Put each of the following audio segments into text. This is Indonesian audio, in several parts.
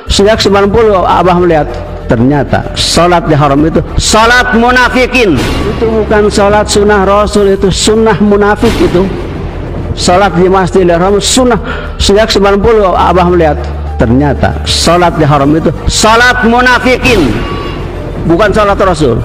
Sejak 90 Abah melihat, ternyata sholat di haram itu sholat munafikin. Itu bukan sholat sunnah Rasul, itu sunnah munafik. Itu sholat di Masjidil Haram sunnah. Sejak 90 Abah melihat, ternyata sholat di haram itu sholat munafikin, bukan sholat Rasul.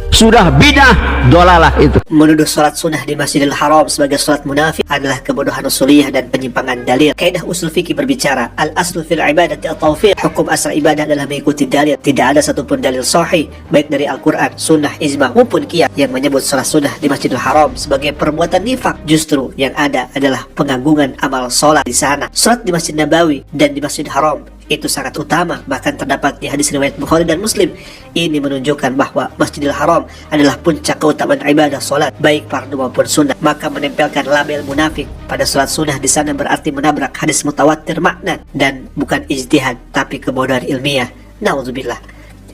Sudah bidah dolalah itu. Menuduh sholat sunnah di Masjidil Haram sebagai sholat munafik adalah kebodohan usuliyah dan penyimpangan dalil. Kaidah usul fikih berbicara, al-aslu fil ibadati at-tawfiq. Hukum asal ibadah adalah mengikuti dalil. Tidak ada satupun dalil sahih baik dari Al-Quran, sunnah, ijma maupun qiyas yang menyebut sholat sunnah di Masjidil Haram sebagai perbuatan nifak. Justru yang ada adalah pengagungan amal sholat di sana. Sholat di Masjid Nabawi dan di Masjidil Haram itu sangat utama, bahkan terdapat di hadis riwayat Bukhari dan Muslim. Ini menunjukkan bahwa Masjidil Haram adalah puncak keutamaan ibadah solat, baik fardu maupun sunnah. Maka menempelkan label munafik pada solat sunnah di sana berarti menabrak hadis mutawatir makna dan bukan ijtihad tapi kebodohan ilmiah. Nauzubillah.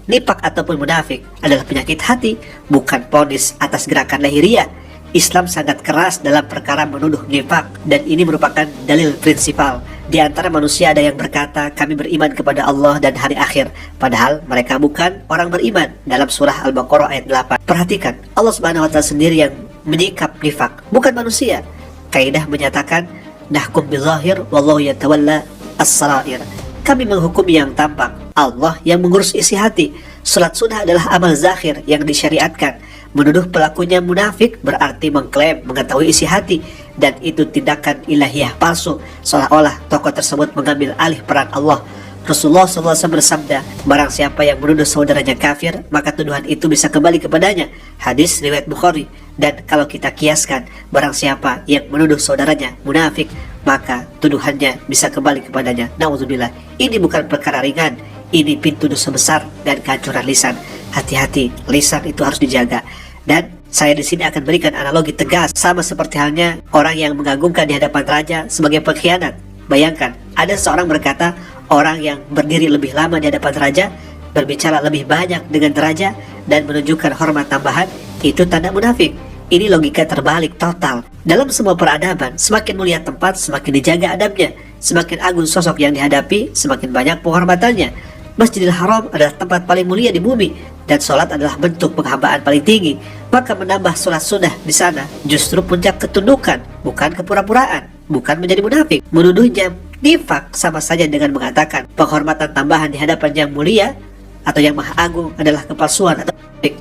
Nifak ataupun munafik adalah penyakit hati, bukan vonis atas gerakan lahiriah. Islam sangat keras dalam perkara menuduh nifak, dan ini merupakan dalil prinsipal. Di antara manusia ada yang berkata, kami beriman kepada Allah dan hari akhir, padahal mereka bukan orang beriman. Dalam surah Al-Baqarah ayat 8. Perhatikan, Allah Subhanahu wa Ta'ala sendiri yang menyikap nifak, bukan manusia. Kaidah menyatakan, nahkum bizahir wallahu yatawalla as-sarair. Kami menghukum yang tampak, Allah yang mengurus isi hati. Salat sunnah adalah amal zahir yang disyariatkan. Menuduh pelakunya munafik berarti mengklaim mengetahui isi hati, dan itu tindakan ilahiyah palsu, seolah-olah tokoh tersebut mengambil alih peran Allah. Rasulullah SAW bersabda, barang siapa yang menuduh saudaranya kafir, maka tuduhan itu bisa kembali kepadanya. Hadis riwayat Bukhari. Dan kalau kita kiaskan, barang siapa yang menuduh saudaranya munafik, maka tuduhannya bisa kembali kepadanya. Nauzubillah. Ini bukan perkara ringan, ini pintu dosa besar dan kehancuran lisan. Hati-hati, lisan itu harus dijaga. Dan saya di sini akan berikan analogi tegas, sama seperti halnya orang yang mengagungkan di hadapan raja sebagai pengkhianat. Bayangkan, ada seorang berkata, orang yang berdiri lebih lama di hadapan raja, berbicara lebih banyak dengan raja, dan menunjukkan hormat tambahan, itu tanda munafik. Ini logika terbalik total. Dalam semua peradaban, semakin mulia tempat, semakin dijaga adabnya. Semakin agung sosok yang dihadapi, semakin banyak penghormatannya. Masjidil Haram adalah tempat paling mulia di bumi, dan sholat adalah bentuk penghambaan paling tinggi. Maka menambah sholat sunnah di sana justru puncak ketundukan, bukan kepura-puraan, bukan menjadi munafik. Menuduhnya nifak sama saja dengan mengatakan penghormatan tambahan di hadapan yang mulia atau yang maha agung adalah kepalsuan atau munafik.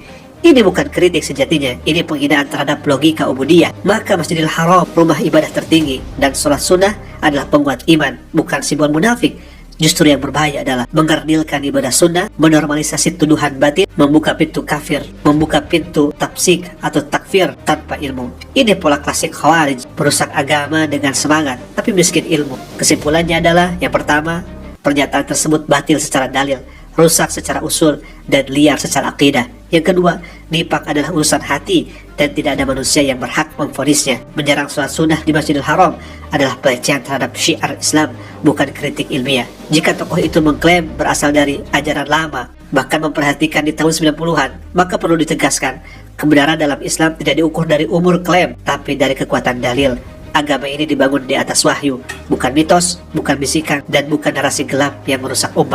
Ini bukan kritik sejatinya, ini penghinaan terhadap logika ubudiyah. Maka Masjidil Haram rumah ibadah tertinggi, dan sholat sunnah adalah penguat iman, bukan simbol munafik. Justru yang berbahaya adalah mengkerdilkan ibadah sunnah, menormalisasi tuduhan batin, membuka pintu kafir, membuka pintu tafsik atau takfir tanpa ilmu. Ini pola klasik Khawarij, merusak agama dengan semangat tapi miskin ilmu. Kesimpulannya adalah, yang pertama, pernyataan tersebut batil secara dalil, rusak secara usul, dan liar secara akidah. Yang kedua, nifak adalah urusan hati dan tidak ada manusia yang berhak memvonisnya. Menyerang sholat sunnah di Masjidil Haram adalah pelecehan terhadap syiar Islam, bukan kritik ilmiah. Jika tokoh itu mengklaim berasal dari ajaran lama, bahkan memperhatikan di tahun 90-an, maka perlu ditegaskan, kebenaran dalam Islam tidak diukur dari umur klaim, tapi dari kekuatan dalil. Agama ini dibangun di atas wahyu, bukan mitos, bukan bisikan, dan bukan narasi gelap yang merusak umat.